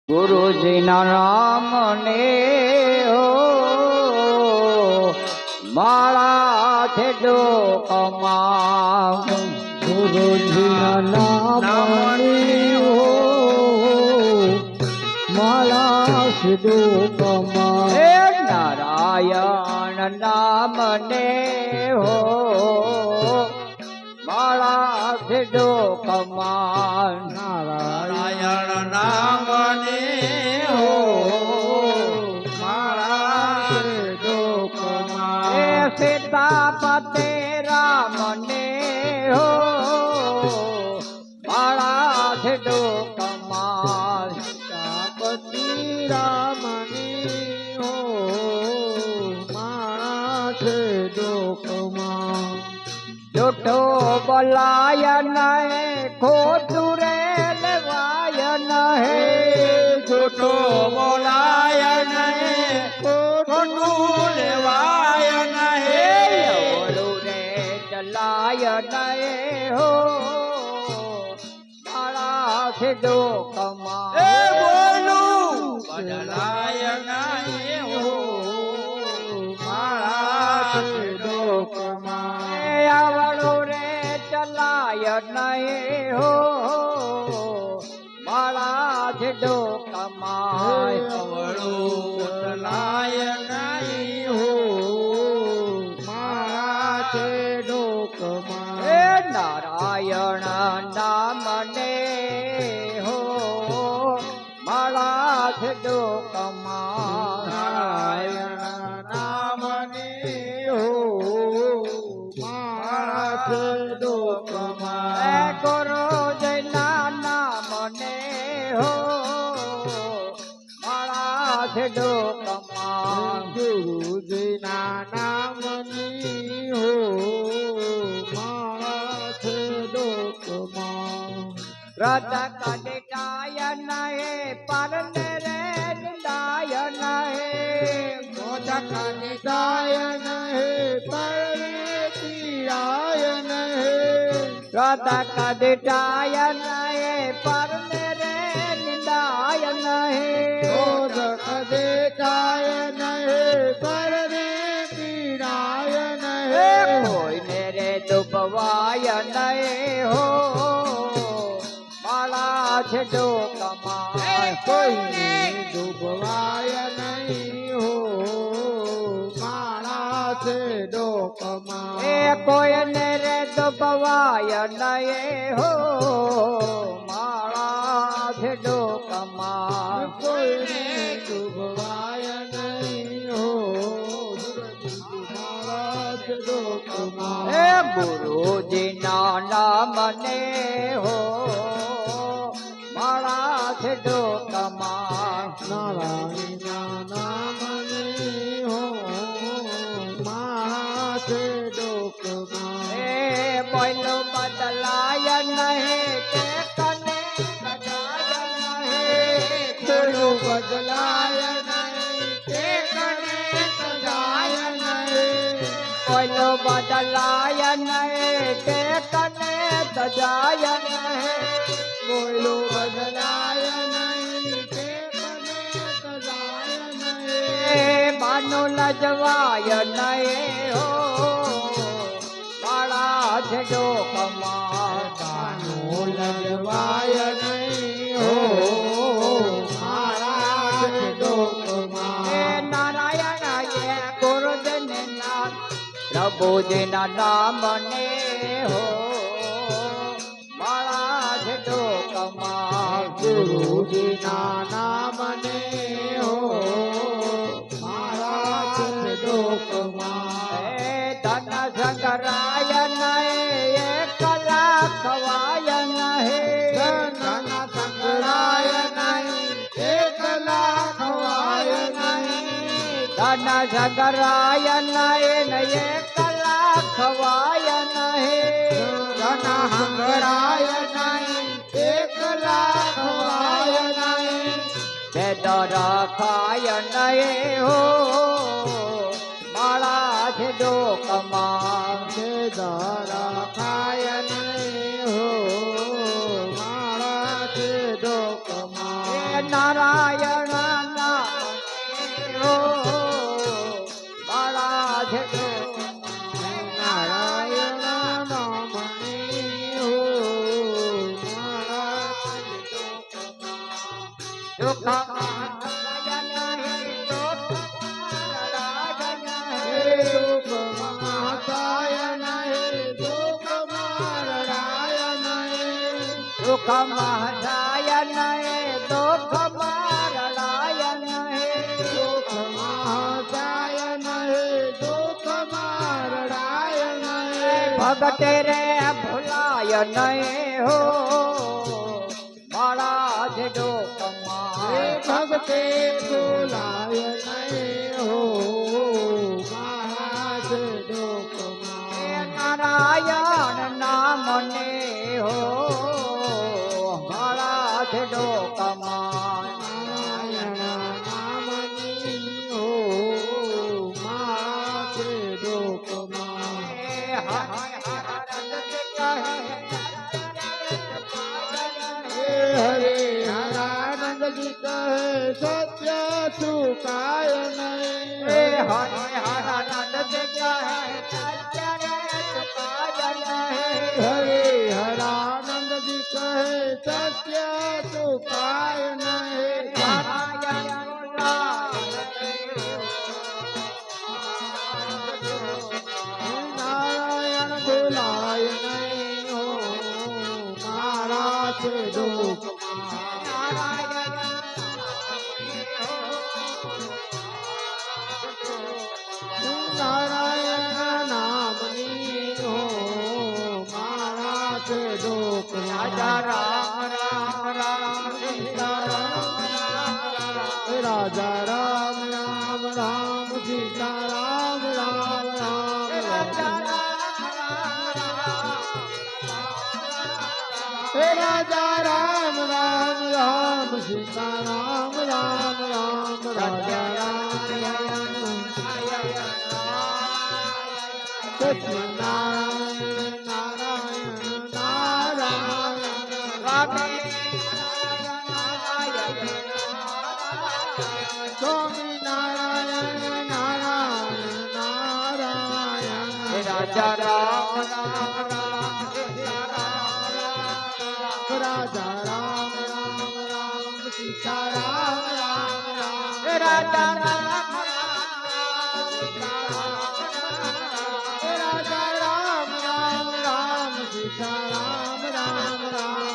ગુરુજીના નામ ને હો માળા છે ડોકમાં ગુરુજીના નામ હો માળા સિદ્ધો કમા હે નારાયણ નામ ને હો માળા છે ડોકમાં નારાયણ નામ ને હો માળા સિદ્ધો કમા હે સીતાપતે રામ ને હો માળા છે ડોકમાં સીતાપતિ રામની હો માળા સિદ્ધો કમા જોઠો બોલાય નહે ખોટું રે લેવાય નહે જોઠો બોલાય નહીં ખોટું લેવાય નહીં અવળું રે ચલાય નહે હો માળા છે ડોકમાં એ બોલું બદલાય નહીં હો માળા સિદ્ધો કમા આવડું રે ચલાય નહીં હો માળા છે ડોકમાં અવળું ચલાય નહીં હો માળા સિદ્ધો કમા હે નારાયણ નામ ને હો માળા છે ડોકમાં નારાયણ નામની હો માળા સિદ્ધો કમા હે ગુરુજીના નામ ને હો માળા છે ડોકમાં ગુરુજીના નામની હો માળા સિદ્ધો કમા વ્રત કડિટાય નહે પરને રે નિંદાય નહે મોદક નિદાય નહે પરણે પીડાય નહે વ્રત કડિટાય નહે પરને રે નિંદાય નહે મોદક દેખાય નહે પરણે પીડાય હે નહે કોઈને રે ડૂબવાય નહે હો માળા છે ડોકમાં કોઈને ડૂબવાય નહીં હો માળા સિદ્ધો કમા એ કોઈને રે ડૂબવાય નહે હો માળા છે ડોકમાં કોઈને ડૂબવાય નહીં હો માળા સિદ્ધો કમા હે ગુરુજીના નામ ને હો માળા છે ડોકમાં નારાયણના નામની હો માળા સિદ્ધો કમા હે બોલો બદલાય નહીં કે કને સજાય નહીં થોડું બદલાય નહીં કે કને સજાય નહીં બોલો બદલાય નહીં કે કને સજાય નહીં બોલો બદલાય નહીં કે કને સજાય નહીં એ બાનું લજવાય નહીં હો માળા છે ડોકમાં કાનો લજવાય નહીં હો માળા સિદ્ધો કમા હે નારાયણ એ ગુરુજન નામ પ્રભુજીના નામ ને હો માળા છે ડોકમાં ગુરુજીના નામને હો માળા સિદ્ધો કમા હે ધન સંકરાય નહીં એકલા ખવાય નહીં ધન સંકળાય નહીં એકલા ખવાય નહીં ધન સંકરાય નહીં એકલા ખવાય નહીં ધન હંગરાય નહીં એકલા ખવાય નહીં વેદ રખાય નહીં હો માળા છે ડોકમાં દારા ખાય નહીં હો માળા સિદ્ધો કમા નારાયણ નામ હો મારા જેટલો નારાયણ નામની હો મારા દુઃખમાં જાય નહીં દુઃખમાં જાય નહીં દુઃખમાં રડાય નહીં દુઃખમાં જાય નહીં દુઃખમાં રડાય નહીં દુઃખમાં જાય નહીં દુઃખમાં રડાય નહીં ભગતે રે ભૂલાય નહીં હો મારા જ ડોકમાં ભગતે બોલાય નહીં હો મહારાજ ડોકમાં નારાયણ નામને હો મારા જ ડોકમાં નારાયણ નામની હો મહારાજ ડોકમાં હરે હરાનંદજી કહે સત્ય ચુકાય નહીં હરે હરાનંદજી કહે સત્ય ચુકાય નહીં નારાયણ બોલાય નહીં હો મારા છે દુઃખમાં નારાયણ નામની હો મારા છે દુઃખમાં રામ રામ રામ સીતારામ રાજા રામ રામ રામ સીતારામ રામ રામ હે રાજા રામ રામ રામ સીતારામ રામ રામ રાજા રામ રામ સત્યનારાયણ નારાયણ નારાયણ સ્વામી નારાયણ નારાયણ નારાયણ રાજા રામ રામ રાજા રામ રામ રામ સીતારામ રામ રામ રાજા રામ રાજા રામ રામ રામ સીતારામ રામ રામ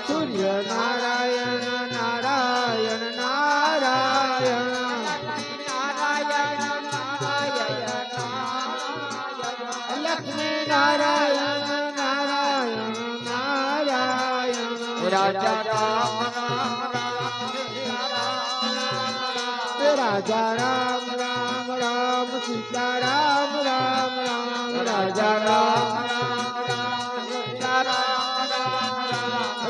સૂર્ય નારાયણ નારાયણ નારાયણ લક્ષ્મી નારાયણ નારાયણ નારાયણ રાજા રામ રાજા રામ રામ રામ સીતારામ રામ રામ રાજા રામ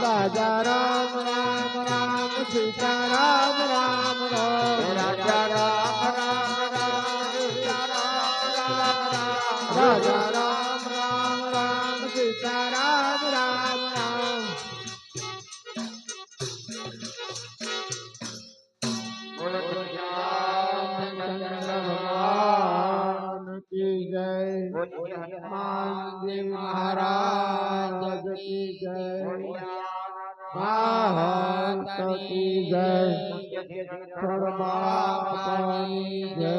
રાજા રામ રામ રામ સીતારામ રામ રામ રાજા રામ રાજા રામ રામ રામ સીતારામ રામ રામ ભગવાન કી જય હનુમાનજી મહારાજ કી જય મહંત કી જય પરમાત્માની જય